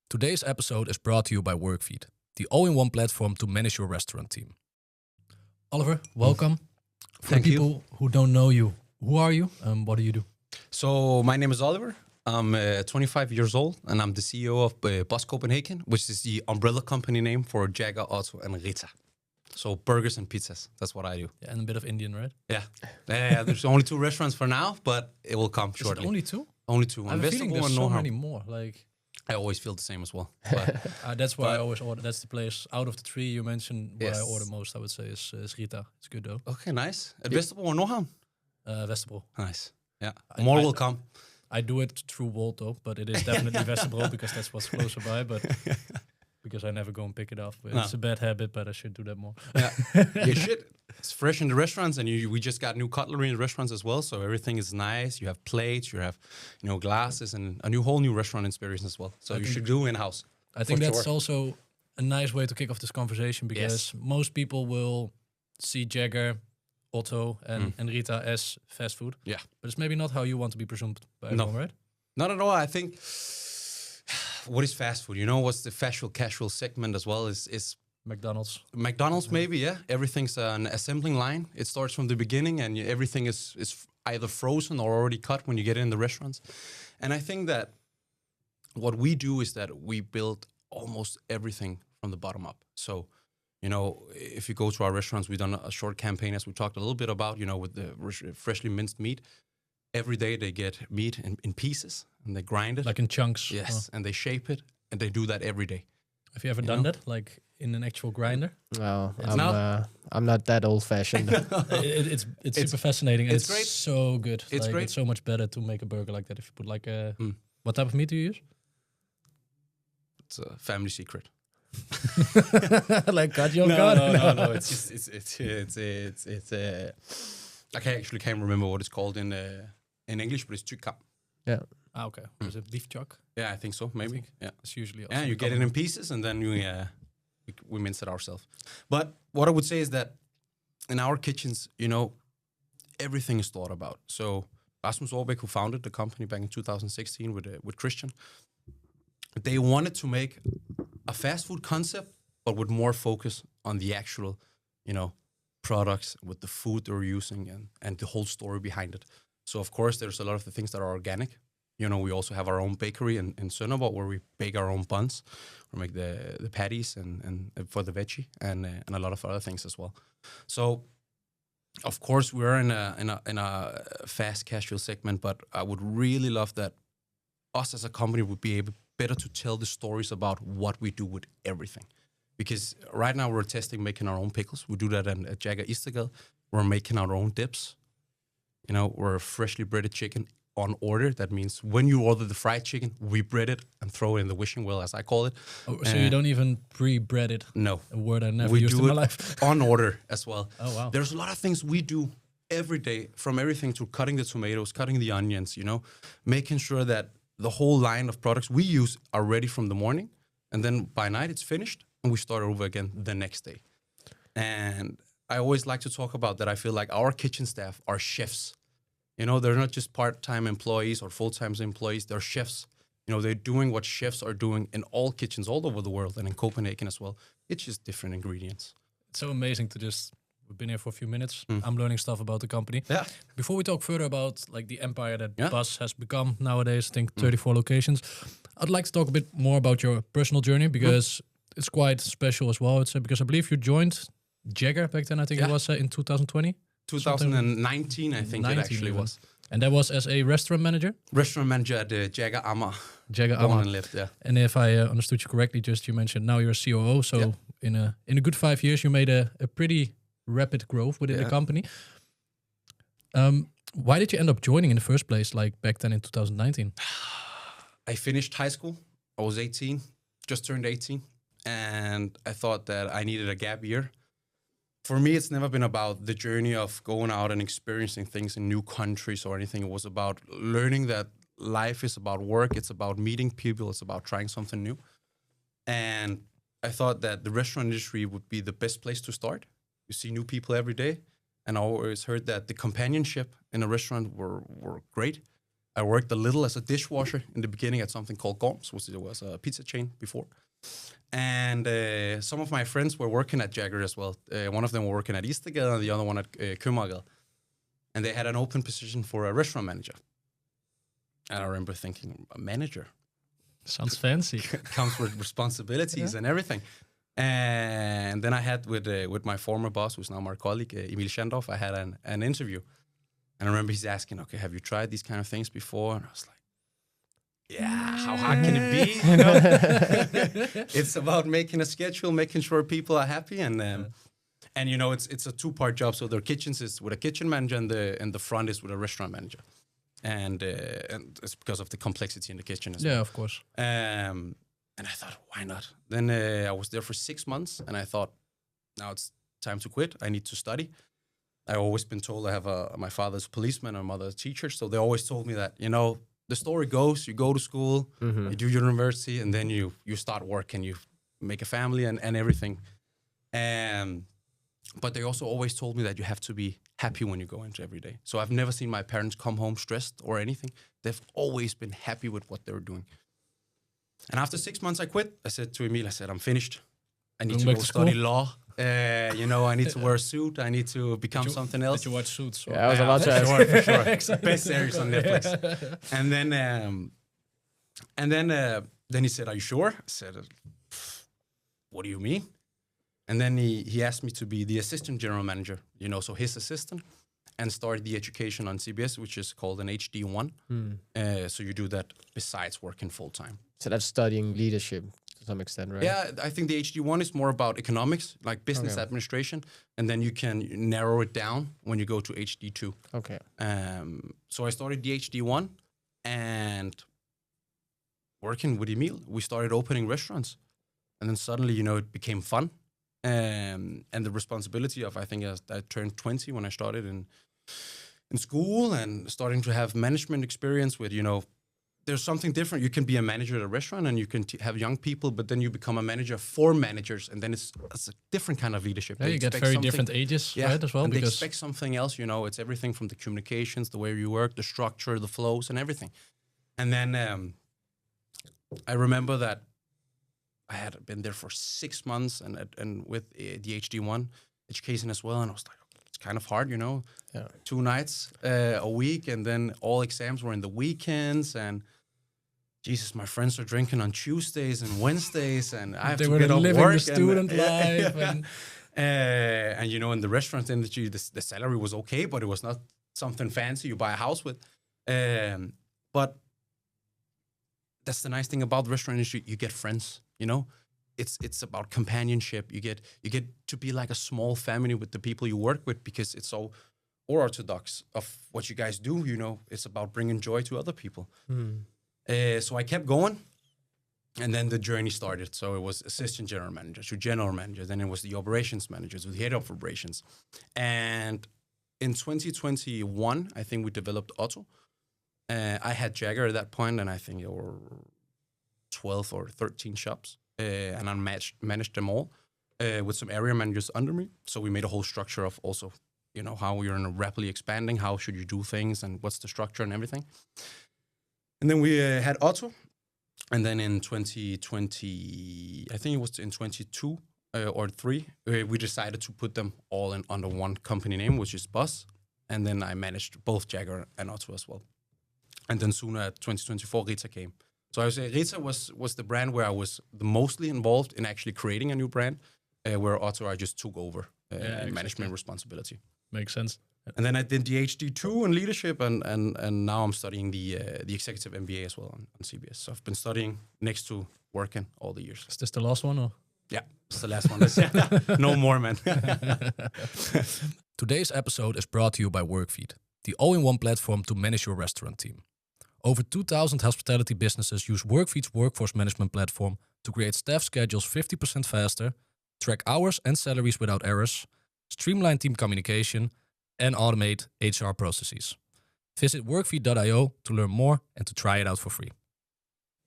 Today's episode is brought to you by Workfeed, the all-in-one platform to manage your restaurant team. Oliver, welcome. For Thank people who don't know you, who are you and what do you do? So my name is Oliver. I'm 25 years old and I'm the CEO of BUZZ Copenhagen, which is the umbrella company name for JAGGER, OTTO and RITTA. So burgers and pizzas, that's what I do. Yeah, and a bit of Indian, right? Yeah. There's only 2 restaurants for now, but it will come Is shortly. it only 2? Only 2. I have a feeling there's so many more. I always feel the same as well. But That's why I always order. That's the place out of the 3 you mentioned. What I Yes. order most, I would say, is RITTA. It's good though. okay, nice. At Vesterbro or Nordhavn? Vegetable. Nice. Yeah. More will come. I do it through Walto, but it is definitely vegetable because that's what's closer by. But because I never go and pick it up, it's a bad habit. But I should do that more. Yeah, you should. It's fresh in the restaurants, and we just got new cutlery in the restaurants as well. So everything is nice. You have plates, you have glasses, and a whole new restaurant experience as well. So you should do in house. I think that's also a nice way to kick off this conversation because most people will see Jagger, OTTO, and RITTA as fast food. Yeah, but it's maybe not how you want to be presumed by everyone, right? Not at all. I think what is fast food? What's the casual segment as well is McDonald's. McDonald's, maybe, yeah. Everything's an assembling line. It starts from the beginning, and everything is either frozen or already cut when you get in the restaurants. And I think that what we do is that we build almost everything from the bottom up. So, if you go to our restaurants, we've done a short campaign, as we talked a little bit about, with the freshly minced meat. Every day they get meat in pieces, and they grind it. Like in chunks. Yes, and they shape it, and they do that every day. Have you ever done that, like in an actual grinder? No, I'm not that old-fashioned. It's super fascinating. And it's great. So good. It's great. It's so much better to make a burger like that if you put like a... What type of meat do you use? It's a family secret. Like God, you're no, God. No. It's just it's I can't remember what it's called in English, but it's tykkam. Yeah. Okay. Is it beef chuck? Yeah, I think so. Maybe. Yeah. It's usually. Yeah, you get it in pieces, and then we mince it ourselves. But what I would say is that in our kitchens, everything is thought about. So Rasmus Aarbeck, who founded the company back in 2016 with Christian, they wanted to make a fast food concept, but with more focus on the actual, products, with the food they're using and the whole story behind it. So of course, there's a lot of the things that are organic. We also have our own bakery in Sønderborg where we bake our own buns, or make the patties and for the veggie and a lot of other things as well. So, of course, we're in a fast casual segment, but I would really love that us as a company would be able better to tell the stories about what we do with everything. Because right now we're testing making our own pickles. We do that at JAGGER Istergade. We're making our own dips. We're freshly breaded chicken on order. That means when you order the fried chicken, we bread it and throw it in the wishing well, as I call it. Oh, so you don't even pre-bread it? No. A word I never used in my life. On order as well. Oh, wow. There's a lot of things we do every day, from everything to cutting the tomatoes, cutting the onions, making sure that the whole line of products we use are ready from the morning. And then by night it's finished and we start over again the next day. And I always like to talk about that. I feel like our kitchen staff are chefs. They're not just part-time employees or full-time employees. They're chefs. They're doing what chefs are doing in all kitchens all over the world and in Copenhagen as well. It's just different ingredients. It's so amazing to we've been here for a few minutes. I'm learning stuff about the company. Yeah. Before we talk further about like the empire that BUZZ has become nowadays, I think 34 locations, I'd like to talk a bit more about your personal journey because it's quite special as well. It's because I believe you joined Jagger back then. I think it was in 2020. 2019, I think it actually was. And that was as a restaurant manager? Restaurant manager at JAGGER Amager. JAGGER Born Amager. and lived, yeah. And if I understood you correctly, you mentioned now you're a COO. So in a good 5 years, you made a pretty rapid growth within the company. Why did you end up joining in the first place, like back then in 2019? I finished high school. I was 18, just turned 18. And I thought that I needed a gap year. For me, it's never been about the journey of going out and experiencing things in new countries or anything. It was about learning that life is about work. It's about meeting people. It's about trying something new. And I thought that the restaurant industry would be the best place to start. You see new people every day. And I always heard that the companionship in a restaurant were great. I worked a little as a dishwasher in the beginning at something called Gorms, which was a pizza chain before. And some of my friends were working at Jagger as well. One of them were working at Istegade and the other one at Købmagergade. And they had an open position for a restaurant manager. And I remember thinking, a manager? Sounds fancy. Comes with responsibilities and everything. And then I had with my former boss, who's now my colleague, Emil Schandorf, I had an interview. And I remember he's asking, okay, have you tried these kind of things before? And I was like, yeah, how hard can it be? You know? It's about making a schedule, making sure people are happy. And you know, it's a two-part job. So their kitchens is with a kitchen manager and the front is with a restaurant manager. And it's because of the complexity in the kitchen as well. Yeah, of course. And I thought, why not? Then I was there for 6 months, and I thought, now it's time to quit. I need to study. I've always been told I have my father's a policeman and my mother's a teacher, so they always told me that, you know, the story goes, you go to school, you do university, and then you start work and you make a family and everything. But they also always told me that you have to be happy when you go into every day. So I've never seen my parents come home stressed or anything. They've always been happy with what they were doing. And after 6 months, I quit. I said to Emil, I'm finished. I need to go study law. You know, I need to wear a suit. I need to become something else. Did you watch Suits? Yeah, I was about to ask. For sure. Best series on Netflix. And then he said, "Are you sure?" I said, "What do you mean?" And then he asked me to be the assistant general manager. You know, so his assistant, and started the education on CBS, which is called an HD1. So you do that besides working full time. So that's studying leadership to some extent, right? Yeah, I think the HD1 is more about economics, like business administration, and then you can narrow it down when you go to HD2. Okay. So I started the HD1, and working with Emil, we started opening restaurants, and then suddenly, you know, it became fun, and the responsibility of, I think I turned 20 when I started in school, and starting to have management experience with, you know, there's something different. You can be a manager at a restaurant and you can have young people, but then you become a manager for managers, and then it's a different kind of leadership. Yeah, you get very different ages, right, as well. And they expect something else, you know, it's everything from the communications, the way you work, the structure, the flows, and everything. And then I remember that I had been there for 6 months and with the HD1 education as well, and I was like, it's kind of hard, you know, 2 nights a week, and then all exams were in the weekends, and Jesus, my friends are drinking on Tuesdays and Wednesdays, and I have to get up living work. The student life. And you know, in the restaurant industry, the salary was okay, but it was not something fancy you buy a house with. But that's the nice thing about the restaurant industry. You get friends, you know. It's about companionship. You get to be like a small family with the people you work with, because it's so orthodox of what you guys do. You know, it's about bringing joy to other people. So I kept going, and then the journey started. So it was assistant general manager to general manager. Then it was the operations manager to the head of operations. And in 2021, I think we developed OTTO. I had Jagger at that point, and I think there were 12 or 13 shops. And I managed them all with some area managers under me. So we made a whole structure of also, you know, how you're rapidly expanding, how should you do things, and what's the structure and everything. And then we had OTTO. And then in 2020, I think it was in 22 or 3, we decided to put them all under one company name, which is BUZZ. And then I managed both Jagger and OTTO as well. And then soon at 2024, RITTA came. So I would say RITTA was the brand where I was the mostly involved in actually creating a new brand, where OTTO I just took over management responsibility. Makes sense. And then I did the HD2 in leadership, and now I'm studying the executive MBA as well on CBS. So I've been studying next to working all the years. Is this the last one, or? Yeah, it's the last one. No more, man. Today's episode is brought to you by Workfeed, the all-in-one platform to manage your restaurant team. Over 2,000 hospitality businesses use Workfeed's workforce management platform to create staff schedules 50% faster, track hours and salaries without errors, streamline team communication, and automate HR processes. Visit workfeed.io to learn more and to try it out for free.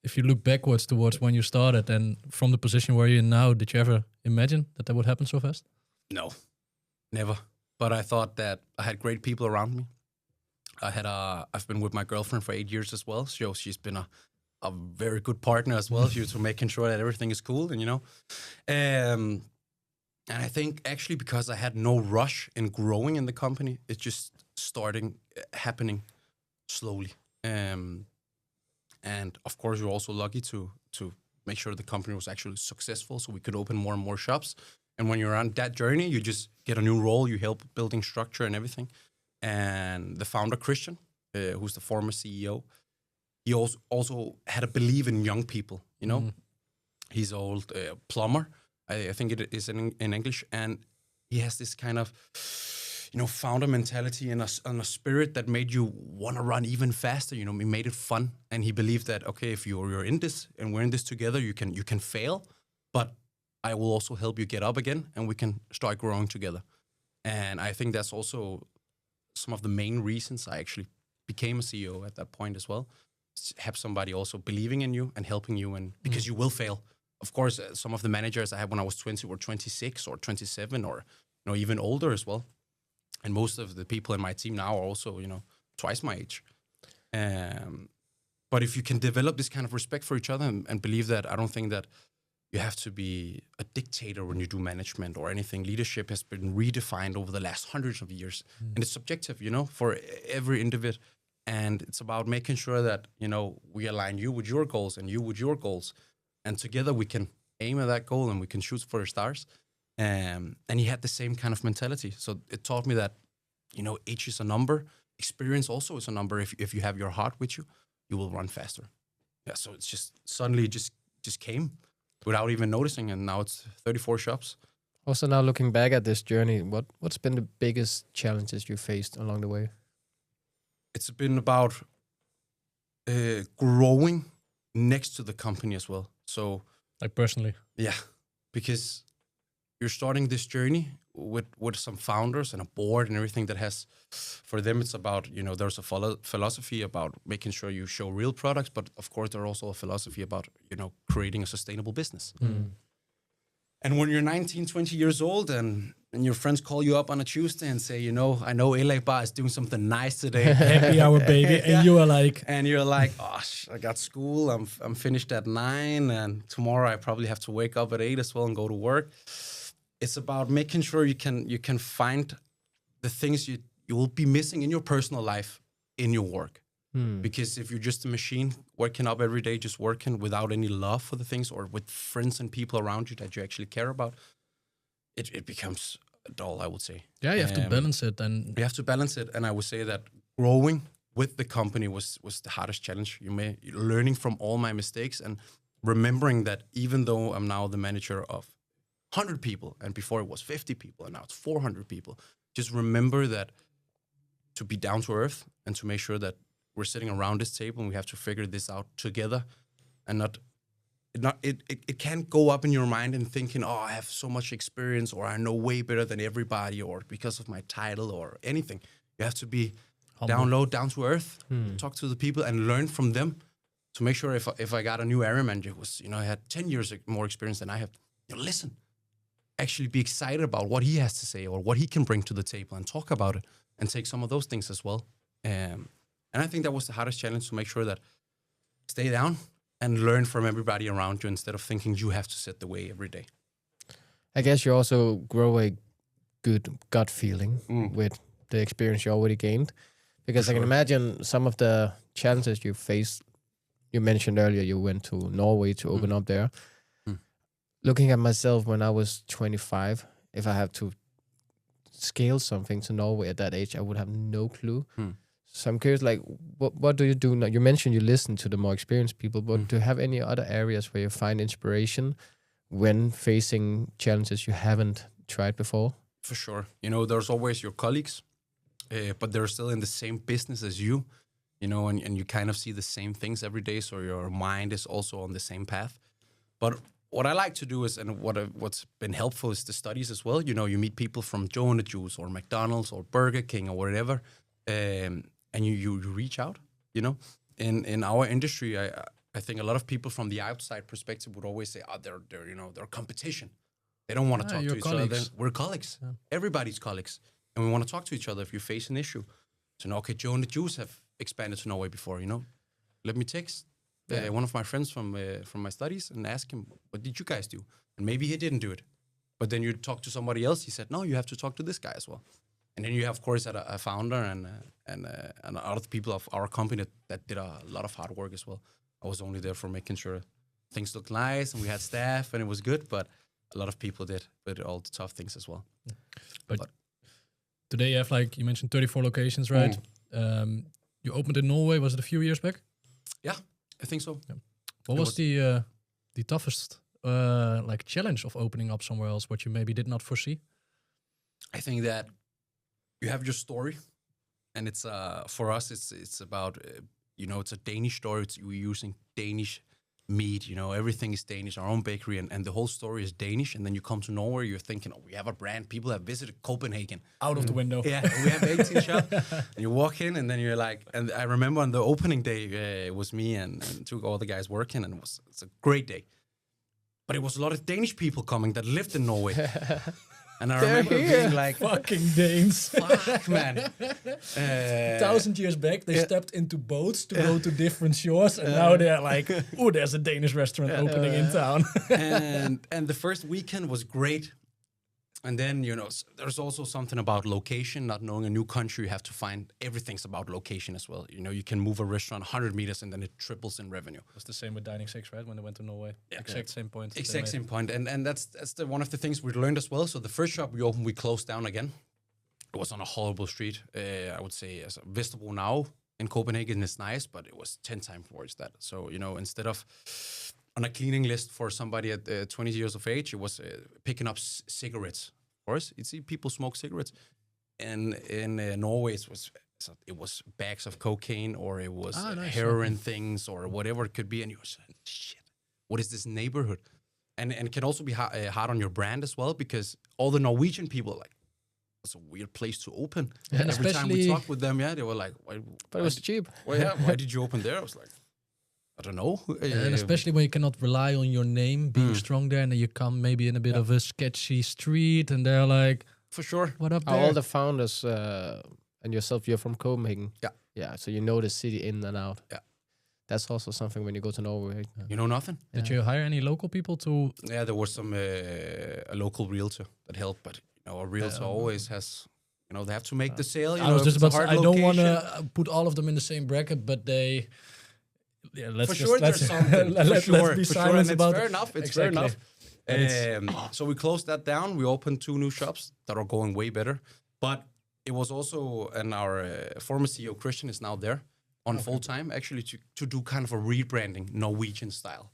If you look backwards towards when you started and from the position where you're in now, did you ever imagine that would happen so fast? No, never. But I thought that I had great people around me. I've been with my girlfriend for 8 years as well. So she's been a very good partner as well. She's making sure that everything is cool, and and I think actually because I had no rush in growing in the company, it's just happening slowly. And of course, we're also lucky to make sure the company was actually successful, so we could open more and more shops. And when you're on that journey, you just get a new role. You help building structure and everything. And the founder, Christian, who's the former CEO, he also had a belief in young people. He's an old plumber. I think it is in English, and he has this kind of founder mentality and a spirit that made you want to run even faster. He made it fun, and he believed that if you're in this and we're in this together, you can fail, but I will also help you get up again, and we can start growing together. And I think that's also some of the main reasons I actually became a CEO at that point as well. Have somebody also believing in you and helping you, and because you will fail. Of course, some of the managers I had when I was 20 were 26 or 27 or even older as well. And most of the people in my team now are also, twice my age. But if you can develop this kind of respect for each other and believe that, I don't think that you have to be a dictator when you do management or anything. Leadership has been redefined over the last hundreds of years. And it's subjective, for every individual. And it's about making sure that, we align you with your goals and you with your goals. And together we can aim at that goal and we can shoot for the stars. And he had the same kind of mentality. So it taught me that, age is a number. Experience also is a number. If you have your heart with you, you will run faster. Yeah, so it's just suddenly just came without even noticing. And now it's 34 shops. Also, now looking back at this journey, what's been the biggest challenges you faced along the way? It's been about growing next to the company as well. So, like personally, yeah, because you're starting this journey with some founders and a board and everything that has, for them, it's about, there's a philosophy about making sure you show real products, but of course there's also a philosophy about, creating a sustainable business. And when you're 19, 20 years old and your friends call you up on a Tuesday and say, I know LA Bar is doing something nice today. Happy hour, baby. And you are like... And you're like, I got school. I'm finished at 9. And tomorrow I probably have to wake up at 8 as well and go to work. It's about making sure you can find the things you will be missing in your personal life in your work. Because if you're just a machine waking up every day, just working without any love for the things or with friends and people around you that you actually care about, it becomes dull, I would say. Yeah, you have to balance it. And you have to balance it. And I would say that growing with the company was the hardest challenge. Learning from all my mistakes and remembering that even though I'm now the manager of 100 people, and before it was 50 people, and now it's 400 people, just remember that to be down to earth and to make sure that we're sitting around this table and we have to figure this out together, and it can't go up in your mind and thinking, I have so much experience, or I know way better than everybody, or because of my title or anything. You have to be humble, down low, down to earth, talk to the people and learn from them to make sure if I got a new area manager who was, I had 10 years more experience than I have, listen, actually be excited about what he has to say or what he can bring to the table and talk about it and take some of those things as well. And I think that was the hardest challenge, to make sure that stay down and learn from everybody around you instead of thinking you have to set the way every day. I guess you also grow a good gut feeling with the experience you already gained. Because I can imagine some of the challenges you faced. You mentioned earlier you went to Norway to open up there. Looking at myself when I was 25, if I have to scale something to Norway at that age, I would have no clue. So I'm curious, like, what do you do now? You mentioned you listen to the more experienced people, but do you have any other areas where you find inspiration when facing challenges you haven't tried before? For sure. There's always your colleagues, but they're still in the same business as you, and you kind of see the same things every day, so your mind is also on the same path. But what I like to do is, and what's been helpful is the studies as well. You meet people from Joe and the Juice or McDonald's or Burger King or whatever, and you reach out. In our industry, I think a lot of people from the outside perspective would always say, they're competition. They don't want to talk to each other. We're colleagues. Yeah. Everybody's colleagues, and we want to talk to each other if you face an issue. So, okay, Joe and the Jews have expanded to Norway before, Let me text one of my friends from my studies and ask him, what did you guys do? And maybe he didn't do it. But then you talk to somebody else. He said, no, you have to talk to this guy as well. And then you have, of course, a founder and other people of our company that did a lot of hard work as well. I was only there for making sure things looked nice and we had staff and it was good. But a lot of people did all the tough things as well. But today you have, like you mentioned, 34 locations, right? You opened in Norway. Was it a few years back? Yeah, I think so. Yeah. What was the toughest challenge of opening up somewhere else? What you maybe did not foresee? I think that you have your story, and it's for us it's about it's a Danish story. We're using Danish meat. Everything is Danish. Our own bakery, and the whole story is Danish. And then you come to Norway, you're thinking, oh, we have a brand. People have visited Copenhagen. Out of the window. Yeah, we have 18 shops. And you walk in, and then you're like, and I remember on the opening day, it was me and two other guys working, and it's a great day. But it was a lot of Danish people coming that lived in Norway. And I remember being like, fucking Danes. Fuck, man. 1,000 years back, they stepped into boats to go to different shores. And now they're like, oh, there's a Danish restaurant opening in town. and the first weekend was great. And then, there's also something about location. Not knowing a new country, you have to find everything's about location as well. You can move a restaurant 100 meters and then it triples in revenue. It was the same with Dining 6, right? When they went to Norway. Yeah. Exact same point. Exact same point. And that's one of the things we learned as well. So the first shop we opened, we closed down again. It was on a horrible street. I would say as Vesterbro now in Copenhagen is nice, but it was 10 times worse that. So, instead of on a cleaning list for somebody at 20 years of age, it was picking up cigarettes. Of course, you see people smoke cigarettes, and in Norway it was bags of cocaine, or it was heroin things, or whatever it could be, and you were saying, shit, what is this neighborhood? And it can also be hard on your brand as well, because all the Norwegian people are like, it's a weird place to open. Yeah, and every time we talked with them, they were like, but it was cheap. Why did you open there? I was like, I don't know. And especially when you cannot rely on your name being strong there, and then you come maybe in a bit of a sketchy street, and they're like, for sure, what up there? All the founders and yourself, you're from Copenhagen. Yeah. So you know the city in and out. Yeah. That's also something when you go to Norway. You know nothing. Did you hire any local people to? Yeah, there was some a local realtor that helped, but a realtor always has. They have to make the sale. I was just about to say, I don't want to put all of them in the same bracket, but they. Yeah, let's there's something. Let's be silent about it. It's fair enough. So we closed that down. We opened 2 new shops that are going way better. But it was also, and our former CEO Christian is now there on full time, actually to do kind of a rebranding Norwegian style.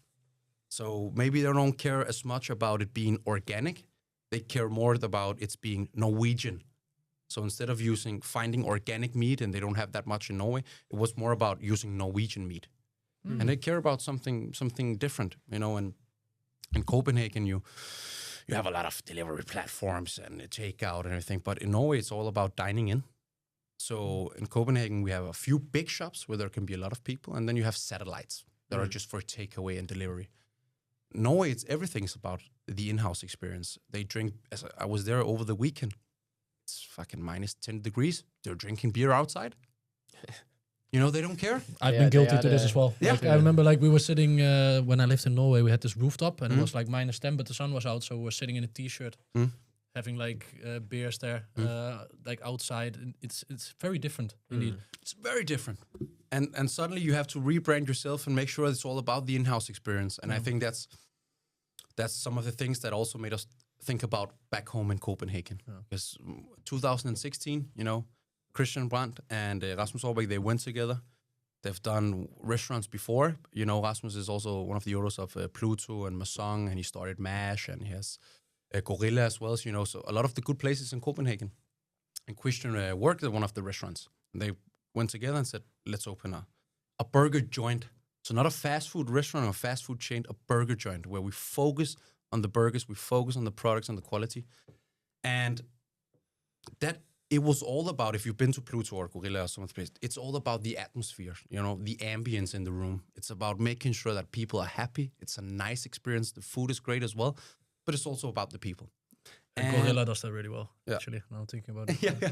So maybe they don't care as much about it being organic. They care more about it's being Norwegian. So instead of finding organic meat, and they don't have that much in Norway, it was more about using Norwegian meat. And they care about something different, And in Copenhagen, you have a lot of delivery platforms and takeout and everything. But in Norway, it's all about dining in. So in Copenhagen, we have a few big shops where there can be a lot of people, and then you have satellites that are just for takeaway and delivery. Norway, everything's about the in-house experience. They drink. I was there over the weekend. It's fucking minus 10 degrees. They're drinking beer outside. They don't care. I've been guilty to this as well. Yeah. I remember we were sitting, when I lived in Norway, we had this rooftop and it was like minus 10, but the sun was out. So we were sitting in a t-shirt, having beers there, outside. It's very different indeed. It's very different. And suddenly you have to rebrand yourself and make sure it's all about the in-house experience. And I think that's some of the things that also made us think about back home in Copenhagen. Because 2016, Christian Brandt and Rasmus Aarbeck, they went together. They've done restaurants before. Rasmus is also one of the owners of Pluto and Masong, and he started MASH, and he has Gorilla as well. So a lot of the good places in Copenhagen. And Christian worked at one of the restaurants. And they went together and said, let's open a burger joint. So not a fast food restaurant or a fast food chain, a burger joint where we focus on the burgers, we focus on the products and the quality. And that... It was all about, if you've been to Pluto or Gorilla or some other place, it's all about the atmosphere, the ambience in the room. It's about making sure that people are happy. It's a nice experience. The food is great as well, but it's also about the people. And Gorilla does that really well, actually, now I'm thinking about it. Yeah.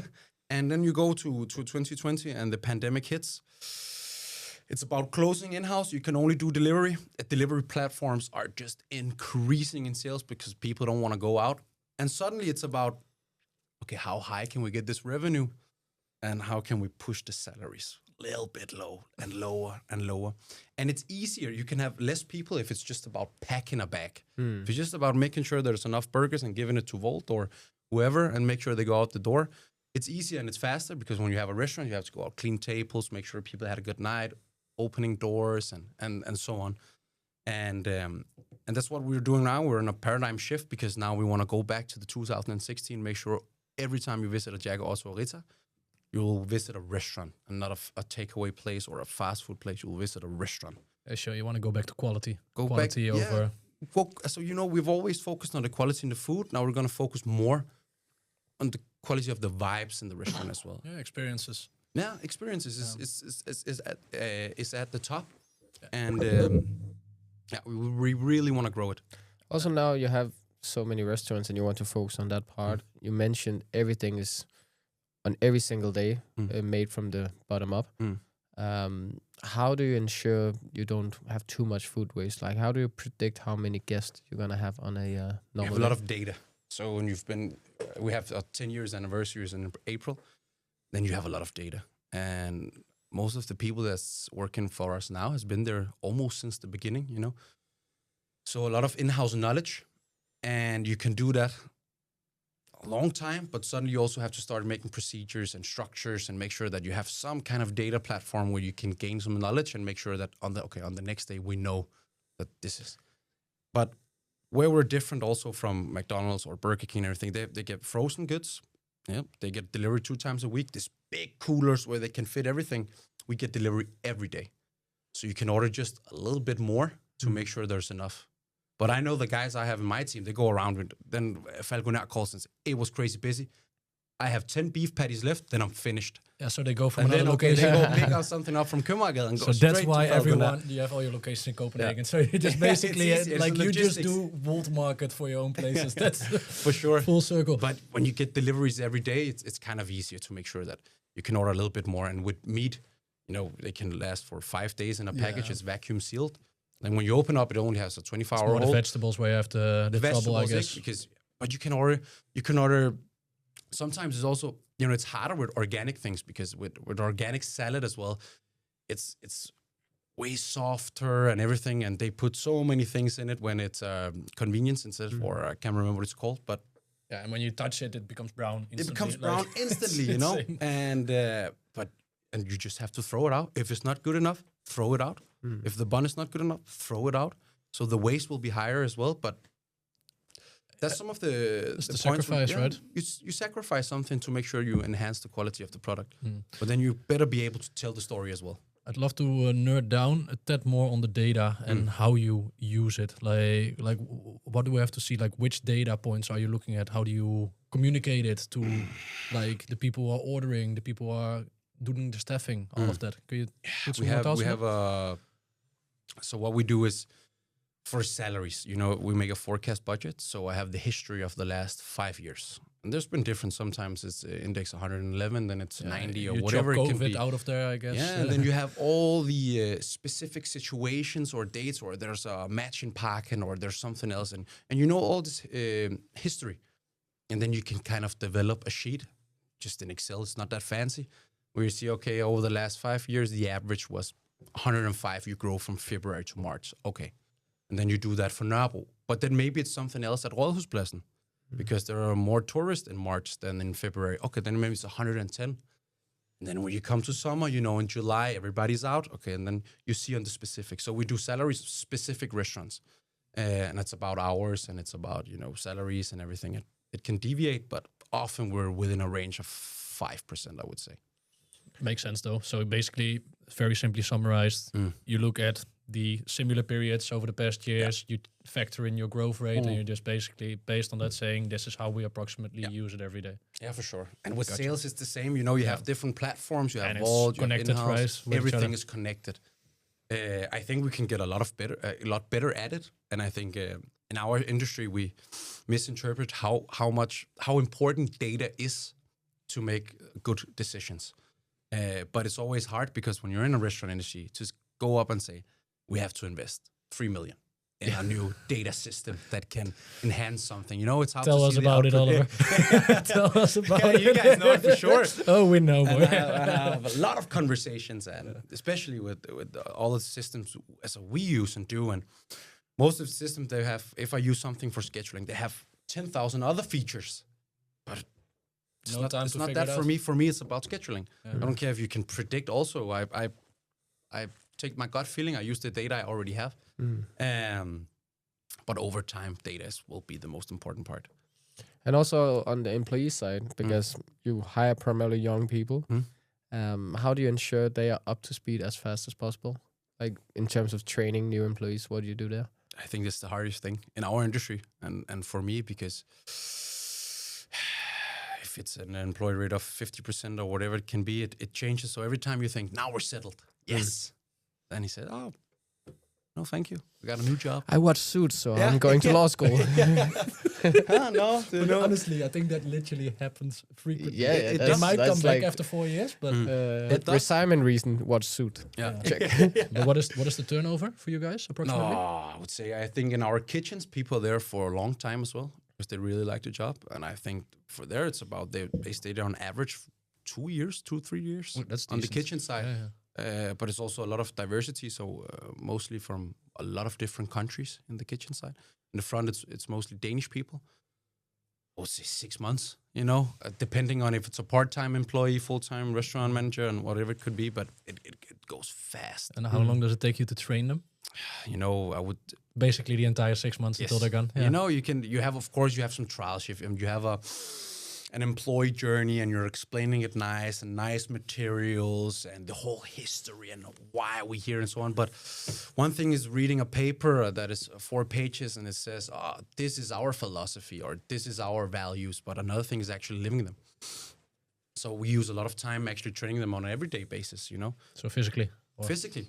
And then you go to 2020 and the pandemic hits. It's about closing in-house. You can only do delivery. Delivery platforms are just increasing in sales because people don't want to go out. And suddenly it's about, okay, how high can we get this revenue? And how can we push the salaries a little bit low and lower and lower? And it's easier. You can have less people if it's just about packing a bag. If it's just about making sure there's enough burgers and giving it to Volt or whoever and make sure they go out the door, it's easier and it's faster because when you have a restaurant, you have to go out, clean tables, make sure people had a good night, opening doors and so on. And that's what we're doing now. We're in a paradigm shift because now we want to go back to the 2016, make sure every time you visit a JAGGER, OTTO, or RITTA, you will visit a restaurant and not a takeaway place or a fast food place. You will visit a restaurant. Yeah, sure, you want to go back to quality. Quality over... So, we've always focused on the quality in the food. Now we're going to focus more on the quality of the vibes in the restaurant as well. Yeah, experiences. Yeah, experiences is at the top. Yeah. And we really want to grow it. Also now you have so many restaurants and you want to focus on that part. You mentioned everything is on every single day made from the bottom up. How do you ensure you don't have too much food waste? Like how do you predict how many guests you're going to have on a normal day? We have a lot of data. So when we have 10 years anniversaries in April, then you have a lot of data. And most of the people that's working for us now has been there almost since the beginning, So a lot of in-house knowledge, and you can do that a long time, but suddenly you also have to start making procedures and structures and make sure that you have some kind of data platform where you can gain some knowledge and make sure that on the next day we know that this is. But where we're different also from McDonald's or Burger King and everything, they get frozen goods. Yeah, they get delivery 2 times a week. These big coolers where they can fit everything. We get delivery every day. So you can order just a little bit more to make sure there's enough. But I know the guys I have in my team, they go around with, then Falconer calls and says, it was crazy busy. I have 10 beef patties left, then I'm finished. Yeah, so they go from and another then, location. They go pick out something up from Købmagergade and go straight to So that's why you have all your locations in Copenhagen. Yeah. So you just basically, you just do Volt Market for your own places. That's for sure. Full circle. But when you get deliveries every day, it's kind of easier to make sure that you can order a little bit more. And with meat, they can last for 5 days in a package. It's vacuum sealed. And when you open up, it only has a 24-hour hold. The vegetables where you have the trouble, I guess. But you can order. Sometimes it's also, it's harder with organic things because with organic salad as well, it's way softer and everything. And they put so many things in it when it's convenience instead of, or I can't remember what it's called, but. Yeah, and when you touch it, it becomes brown instantly. It becomes brown instantly, And, and you just have to throw it out. If it's not good enough, throw it out. If the bun is not good enough, throw it out. So the waste will be higher as well, but that's some of the sacrifice, right? You sacrifice something to make sure you enhance the quality of the product. But then you better be able to tell the story as well. I'd love to nerd down a tad more on the data and how you use it. Like what do we have to see? Like which data points are you looking at? How do you communicate it to like the people who are ordering, the people who are doing the staffing, all of that? Can you put some more thoughts on that? So what we do is for salaries, we make a forecast budget. So I have the history of the last 5 years. And there's been different. Sometimes it's index 111, then it's 90 or whatever it can be. Out of there, I guess. Yeah, and then you have all the specific situations or dates, or there's a match in Parken, or there's something else. And all this history. And then you can kind of develop a sheet, just in Excel. It's not that fancy. Where you see, okay, over the last 5 years, the average was 105. You grow from February to March. Okay. And then you do that for Nørrebro. But then maybe it's something else at Rådhuspladsen because there are more tourists in March than in February. Okay, then maybe it's 110. And then when you come to summer, in July, everybody's out. Okay, and then you see on the specific. So we do salaries specific restaurants. And it's about hours and it's about, salaries and everything. It can deviate, but often we're within a range of 5%, I would say. Makes sense, though. So basically, very simply summarized, you look at the similar periods over the past years, you factor in your growth rate, and you're just basically, based on that, saying this is how we approximately use it every day. Yeah, for sure. And with sales, it's the same. You have different platforms, you have Vault, you have connected, in-house, everything is connected. I think we can get a lot better at it. And I think in our industry, we misinterpret how important data is to make good decisions. But it's always hard because when you're in a restaurant industry, to go up and say, we have to invest 3 million in a new data system that can enhance something. You know, it's hard Tell to us see the about it, output. Oliver. Tell us about it. You guys know it for sure. Oh, we know more. And I have a lot of conversations, and especially with all the systems as we use and do. And most of the systems they have, if I use something for scheduling, they have 10,000 other features. But it's not that for me. For me, it's about scheduling. I don't care if you can predict. Also, I take my gut feeling. I use the data I already have. But over time, data will be the most important part. And also on the employee side, because you hire primarily young people, how do you ensure they are up to speed as fast as possible? Like in terms of training new employees, what do you do there? I think that's the hardest thing in our industry, and for me, because if it's an employee rate of 50% or whatever it can be, it changes. So every time you think, now we're settled, yes. Then he said, oh, no, thank you. We got a new job. I watch Suits, so I'm going to law school. No, honestly, I think that literally happens frequently. Yeah, they might come back like after 4 years, but retirement reason, watch Suit. Yeah. Check. But what is the turnover for you guys approximately? No, I would say I think in our kitchens, people are there for a long time as well because they really like the job. And I think for there, it's about they stay there on average 2 years, 2-3 years That's on the decent. kitchen side. Yeah. But it's also a lot of diversity, so mostly from a lot of different countries in the kitchen side. In the front, it's mostly Danish people. I would say 6 months, you know, depending on if it's a part-time employee, full-time restaurant manager, and whatever it could be. But it goes fast. And how long does it take you to train them? You know, I would Basically the entire 6 months until they're gone. Yeah. You know, you have some trial shift, and you have an employee journey, and you're explaining it nice materials and the whole history and why we're here and so on. But one thing is reading a paper that is 4 pages and it says, oh, this is our philosophy or this is our values. But another thing is actually living them. So we use a lot of time actually training them on an everyday basis, you know. So physically? Physically,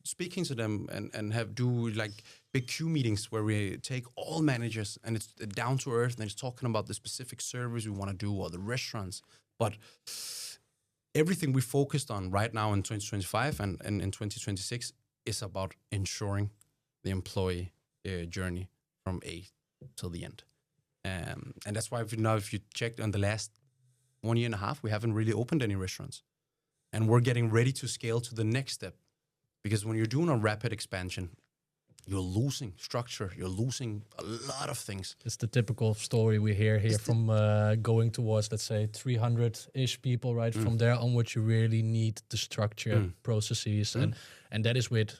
speaking to them and do like big Q meetings where we take all managers and it's down to earth and it's talking about the specific service we want to do or the restaurants. But everything we focused on right now in 2025 and in 2026 is about ensuring the employee journey from A till the end. And that's why if you checked on the last 1.5 years, we haven't really opened any restaurants. And we're getting ready to scale to the next step. Because when you're doing a rapid expansion, you're losing structure. You're losing a lot of things. It's the typical story we hear here from going towards, let's say, 300-ish people, right? From there onwards, you really need the structure, processes. And that is with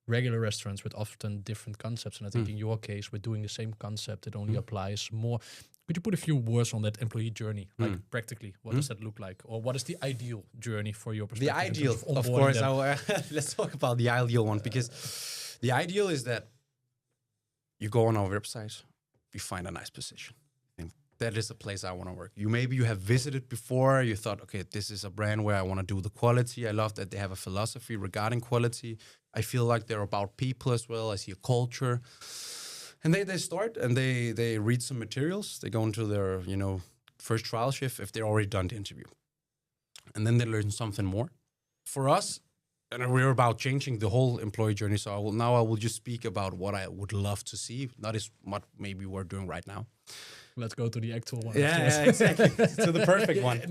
regular restaurants with often different concepts. And I think in your case, we're doing the same concept. It only applies more. Could you put a few words on that employee journey? Like practically, what does that look like? Or what is the ideal journey for your perspective? The ideal, of course. Let's talk about the ideal one, because the ideal is that you go on our website, you find a nice position. And that is a place I want to work. Maybe you have visited before, you thought, okay, this is a brand where I want to do the quality. I love that they have a philosophy regarding quality. I feel like they're about people as well. I see a culture. And they start and they read some materials. They go into their, first trial shift if they're already done the interview. And then they learn something more. For us, and we're about changing the whole employee journey. So I will just speak about what I would love to see. That is what maybe we're doing right now. Let's go to the actual one. Yeah, exactly. To the perfect one.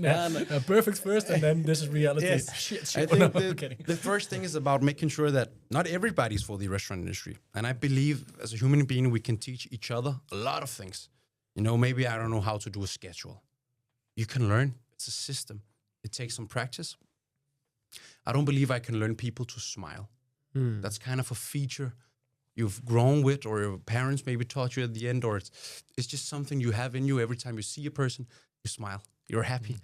Perfect first, and then this is reality. Yes. Shit. I think the first thing is about making sure that not everybody's for the restaurant industry. And I believe as a human being, we can teach each other a lot of things. Maybe I don't know how to do a schedule. You can learn. It's a system. It takes some practice. I don't believe I can learn people to smile. That's kind of a feature you've grown with, or your parents maybe taught you at the end, or it's just something you have in you. Every time you see a person, you smile, you're happy.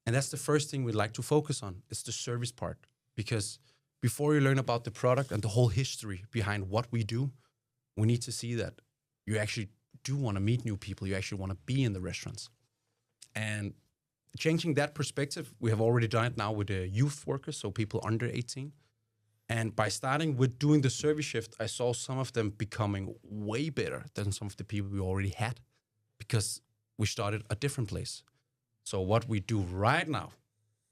And that's the first thing we'd like to focus on. It's the service part, because before you learn about the product and the whole history behind what we do, we need to see that you actually do want to meet new people. You actually want to be in the restaurants. And changing that perspective, we have already done it now with the youth workers, so people under 18. And by starting with doing the service shift, I saw some of them becoming way better than some of the people we already had, because we started a different place. So what we do right now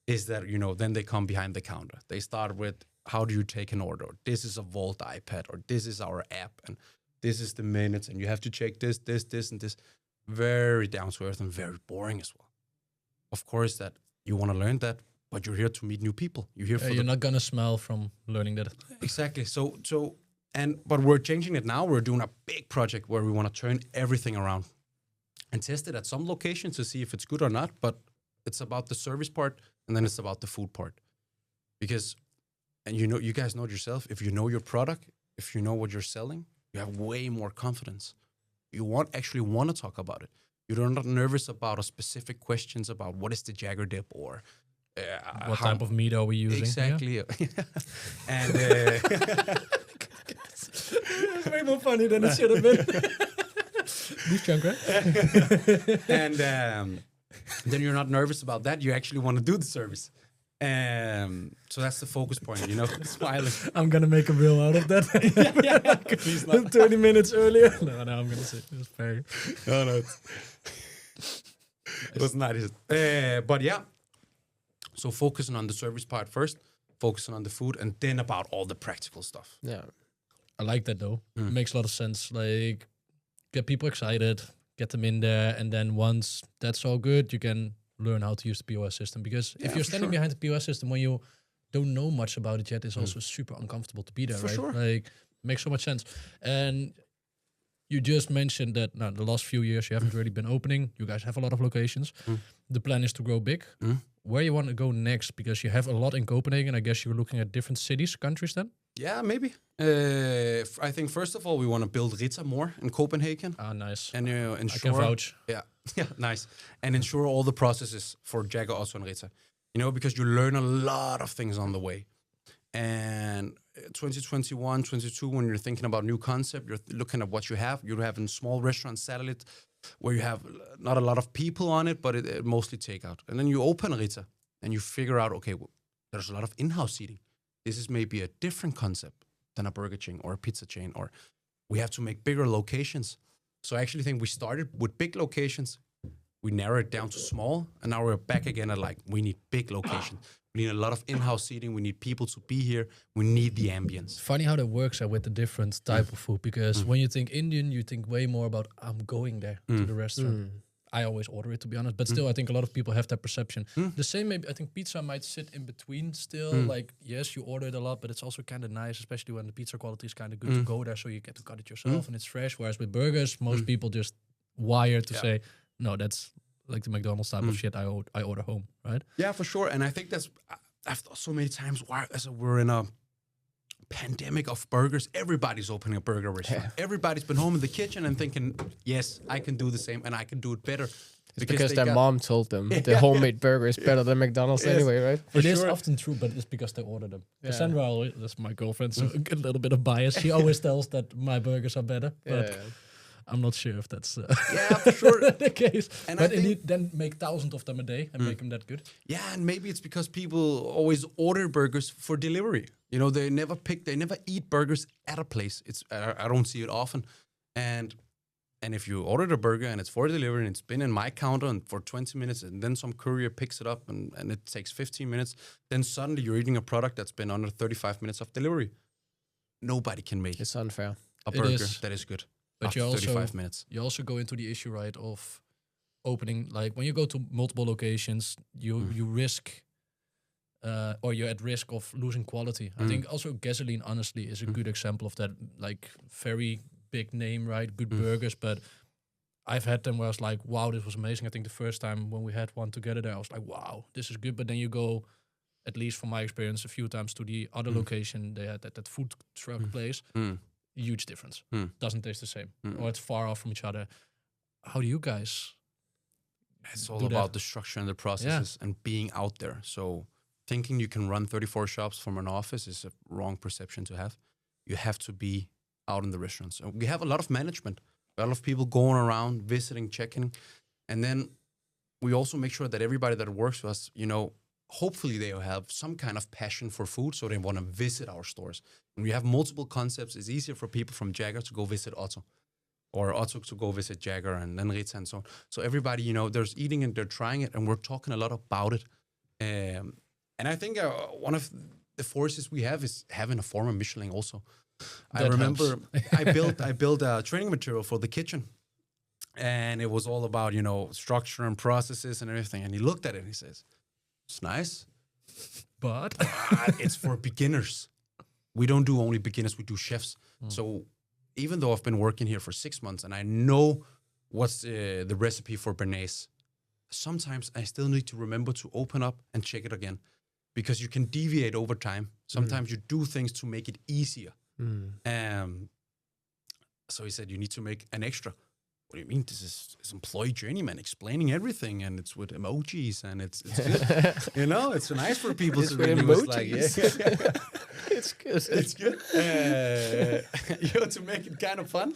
is that, then they come behind the counter. They start with, how do you take an order? This is a Vault iPad, or this is our app, and this is the minutes, and you have to check this, and this. Very down to earth and very boring as well. Of course, that you want to learn that, but you're here to meet new people. You're here for you're not gonna smile from learning that. Exactly. But we're changing it now. We're doing a big project where we want to turn everything around and test it at some locations to see if it's good or not. But it's about the service part, and then it's about the food part. Because, and you guys know it yourself, if you know your product, if you know what you're selling, you have way more confidence. You actually want to talk about it. You're not nervous about a specific questions about what is the Jagger dip, or what type of meat are we using? Exactly. Yeah. And it's way more funny than it should have been. Beef chunk, right? And then you're not nervous about that. You actually want to do the service. So that's the focus point, smiling. I'm gonna make a reel out of that. Please not. 30 minutes earlier. No, I'm gonna say it's fair. No. It was nice. But yeah. So focusing on the service part first, focusing on the food, and then about all the practical stuff. Yeah. I like that though. It makes a lot of sense. Like, get people excited, get them in there, and then once that's all good, you can learn how to use the POS system. Because if you're standing behind the POS system when you don't know much about it yet, it's also super uncomfortable to be there, right? Sure. Like, makes so much sense. And you just mentioned that the last few years you haven't really been opening. You guys have a lot of locations. The plan is to grow big. Where you want to go next? Because you have a lot in Copenhagen. I guess you're looking at different cities, countries then? Yeah, maybe. I think first of all, we want to build RITTA more in Copenhagen. Ah, nice. And ensure. I can vouch. Yeah, nice. And ensure all the processes for Jagger, OTTO, and RITTA. Because you learn a lot of things on the way. And 2021, 22, when you're thinking about new concept, you're looking at what you have. You have a small restaurant satellite where you have not a lot of people on it, but it mostly takeout. And then you open RITTA and you figure out, okay, there's a lot of in-house seating. This is maybe a different concept than a burger chain or a pizza chain, or we have to make bigger locations. So I actually think we started with big locations. We narrowed it down to small, and now we're back again at we need big locations. We need a lot of in-house seating. We need people to be here. We need the ambience. Funny how that works with the different type of food, because when you think Indian, you think way more about I'm going there to the restaurant. I always order it, to be honest, but still I think a lot of people have that perception. The same, maybe I think pizza might sit in between still. Like, yes, you order it a lot, but it's also kind of nice, especially when the pizza quality is kind of good to go there, so you get to cut it yourself and it's fresh. Whereas with burgers, most people just wired to say, no, that's like the McDonald's type of shit I order home, right? Yeah, for sure. And I think I've thought so many times, as we're in a pandemic of burgers, everybody's opening a burger restaurant. Yeah. Everybody's been home in the kitchen and thinking, yes, I can do the same and I can do it better. It's because their mom told them the homemade burger is better than McDonald's anyway, right? It is often true, but it's because they order them. Yeah. Cassandra, that's my girlfriend, so a little bit of bias. She always tells that my burgers are better, but I'm not sure if that's for sure the case. And but indeed, then make thousands of them a day and make them that good. Yeah, and maybe it's because people always order burgers for delivery. They never eat burgers at a place. I don't see it often. And if you order the burger and it's for delivery and it's been in my counter and for 20 minutes and then some courier picks it up and it takes 15 minutes, then suddenly you're eating a product that's been under 35 minutes of delivery. Nobody can make It's unfair. A burger that is good. But you 35 minutes. You also go into the issue, right, of opening, like when you go to multiple locations, you risk, or you're at risk of losing quality. I think also gasoline, honestly, is a good example of that, like very big name, right, good burgers, but I've had them where I was like, wow, this was amazing. I think the first time when we had one together there, I was like, wow, this is good. But then you go, at least from my experience, a few times to the other location, they had that food truck place. Huge difference. Doesn't taste the same, or it's far off from each other. How do you guys? It's all about the structure and the processes and being out there. So thinking you can run 34 shops from an office is a wrong perception to have. You have to be out in the restaurants. So we have a lot of management, a lot of people going around, visiting, checking, and then we also make sure that everybody that works with us, hopefully they have some kind of passion for food, so they want to visit our stores. When we have multiple concepts, it's easier for people from Jagger to go visit OTTO. or OTTO to go visit JAGGER, and then RITTA and so on. So everybody, you know, there's eating and they're trying it, and we're talking a lot about it. And I think one of the forces we have is having a former Michelin also. I remember I built a training material for the kitchen, and it was all about, you know, structure and processes and everything. And he looked at it and he says, "It's nice, but it's for beginners. We don't do only beginners, we do chefs." So even though I've been working here for 6 months and I know what's the recipe for béarnaise, sometimes I still need to remember to open up and check it again, because you can deviate over time. Sometimes you do things to make it easier. So he said, you need to make an extra. What do you mean? This is employee journeyman explaining everything, and it's with emojis, and it's good. You know, it's nice for people to read emojis. Like, It's good. It's good. You know, to make it kind of fun.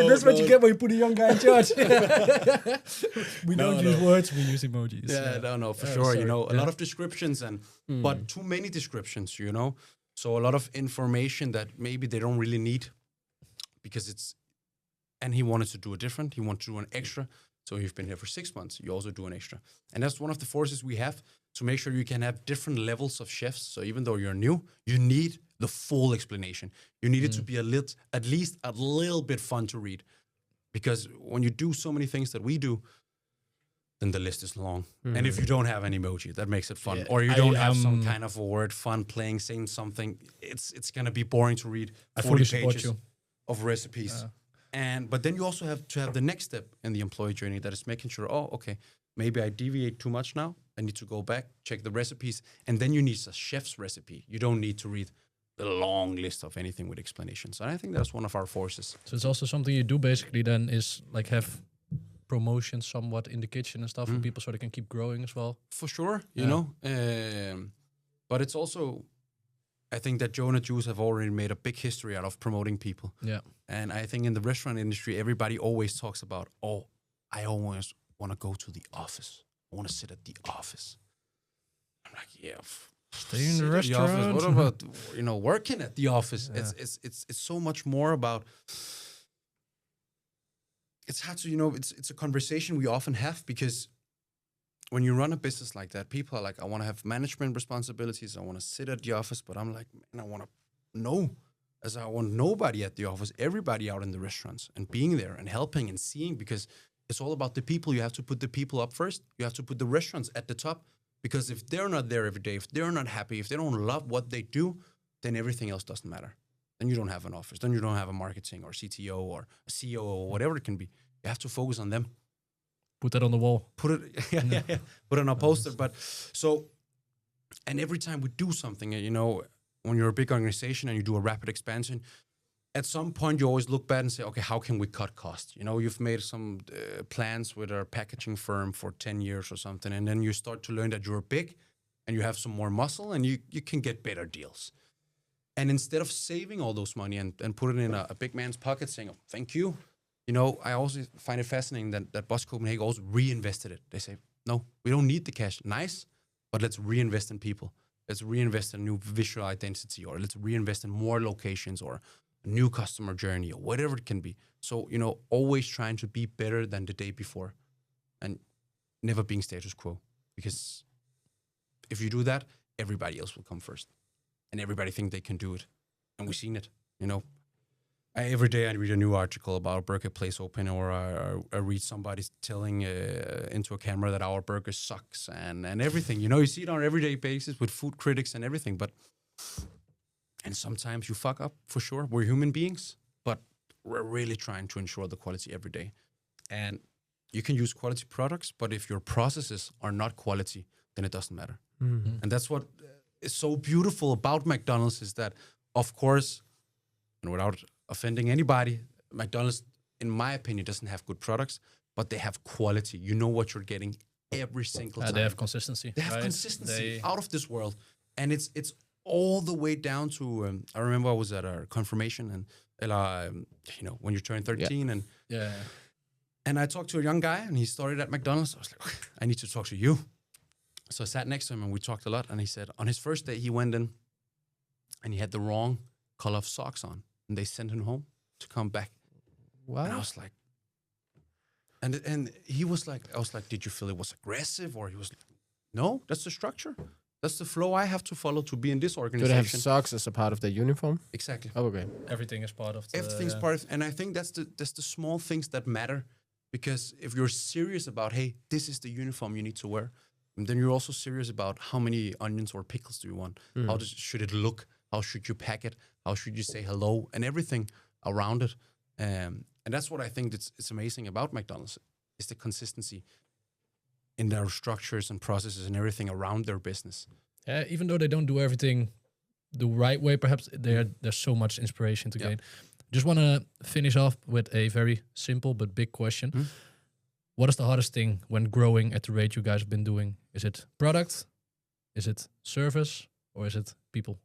That's what you get when you put a young guy in charge. We don't use words, we use emojis. No, for sure. Sorry. You know, a lot of descriptions, but too many descriptions, you know. So a lot of information that maybe they don't really need, because and he wanted to do it different. He wanted to do an extra. So you've been here for 6 months, you also do an extra. And that's one of the forces we have to make sure you can have different levels of chefs. So even though you're new, you need the full explanation. You need it to be at least a little bit fun to read. Because when you do so many things that we do, then the list is long. And if you don't have an emoji, that makes it fun. Or you don't have some kind of a word, fun, playing, saying something, it's going to be boring to read 40 pages of recipes. But then you also have to have the next step in the employee journey, that is making sure, maybe I deviate too much now. I need to go back, check the recipes, and then you need a chef's recipe. You don't need to read the long list of anything with explanations. And I think that's one of our forces. So it's also something you do basically then is like have promotions somewhat in the kitchen and stuff for people so they can keep growing as well. For sure, you know. But it's also, I think that Joe and the Jews have already made a big history out of promoting people. Yeah. And I think in the restaurant industry, everybody always talks about, I always want to go to the office. I want to sit at the office. I'm like, stay in the restaurant. What about, you know, working at the office? Yeah. It's so much more about. It's hard to, you know, it's a conversation we often have, because when you run a business like that, people are like, I want to have management responsibilities. I want to sit at the office, but I'm like, man, I want to know. As I want nobody at the office, everybody out in the restaurants and being there and helping and seeing, because it's all about the people. You have to put the people up first. You have to put the restaurants at the top, because if they're not there every day, if they're not happy, if they don't love what they do, then everything else doesn't matter. Then you don't have an office. Then you don't have a marketing or CTO or a CEO or whatever it can be. You have to focus on them. Put that on the wall. Put it, put it on a poster. But so, and every time we do something, you know, when you're a big organization and you do a rapid expansion, at some point you always look back and say, okay, how can we cut costs? You know, you've made some plans with a packaging firm for 10 years or something, and then you start to learn that you're big and you have some more muscle and you can get better deals. And instead of saving all those money and put it in a big man's pocket saying, thank you, you know, I also find it fascinating that BUZZ Copenhagen also reinvested it. They say, no, we don't need the cash. Nice, but let's reinvest in people. Let's reinvest in new visual identity, or let's reinvest in more locations or a new customer journey or whatever it can be. So, you know, always trying to be better than the day before and never being status quo. Because if you do that, everybody else will come first. And everybody think they can do it. And we've seen it, you know. Every day I read a new article about a burger place open, or I read somebody telling into a camera that our burger sucks and everything. You know, you see it on an everyday basis with food critics and everything. And sometimes you fuck up, for sure. We're human beings, but we're really trying to ensure the quality every day. And you can use quality products, but if your processes are not quality, then it doesn't matter. Mm-hmm. And that's what is so beautiful about McDonald's, is that, of course, and without offending anybody, McDonald's, in my opinion, doesn't have good products, but they have quality. You know what you're getting every single time. They have consistency. They have consistency out of this world. And it's all the way down to, I remember I was at a confirmation, and you know, when you turn 13, and I talked to a young guy, and he started at McDonald's. I was like, I need to talk to you. So I sat next to him, and we talked a lot, and he said on his first day, he went in, and he had the wrong color of socks on. and they sent him home to come back. Wow. And I was like, and he was like, I was like, did you feel it was aggressive? Or he was like, no, that's the structure. That's the flow I have to follow to be in this Do organization. they have socks as a part of the uniform? Exactly. Oh, okay. Everything is part of the... Everything's part of, and I think that's the small things that matter, because if you're serious about, hey, this is the uniform you need to wear, and then you're also serious about how many onions or pickles do you want, how should it look, how should you pack it, how should you say hello, and everything around it. And that's what I think it's amazing about McDonald's, is the consistency in their structures and processes and everything around their business. Even though they don't do everything the right way, perhaps there's so much inspiration to gain. Just want to finish off with a very simple but big question. What is the hardest thing when growing at the rate you guys have been doing? Is it product? Is it service? Or is it people?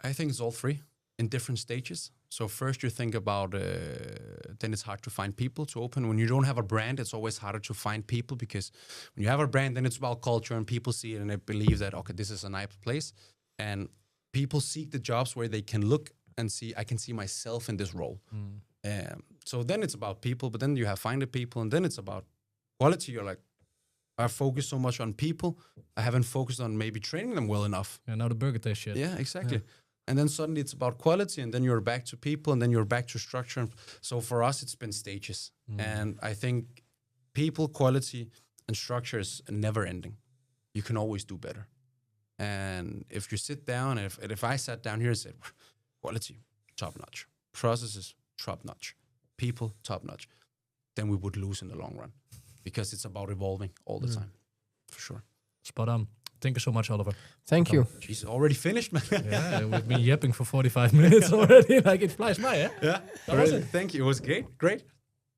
I think it's all three in different stages. So first you think about, then it's hard to find people to open. When you don't have a brand, it's always harder to find people, because when you have a brand, then it's about culture and people see it and they believe that, okay, this is a nice place. And people seek the jobs where they can look and see, I can see myself in this role. So then it's about people, but then you have find the people, and then it's about quality. You're like, I focus so much on people, I haven't focused on maybe training them well enough. And now the burger taste shit. Yeah, exactly. And then suddenly it's about quality, and then you're back to people, and then you're back to structure. So for us, it's been stages. And I think people, quality, and structure is never ending. You can always do better. And if you sit down, if I sat down here and said, quality, top notch, processes, top notch, people, top notch, then we would lose in the long run, because it's about evolving all the time, for sure. Spot on. Thank you so much, Oliver. Thank you. Jeez, already finished, man. Yeah, we've been yapping for 45 minutes already. Like, it flies by, eh? Yeah, really. Thank you. It was great.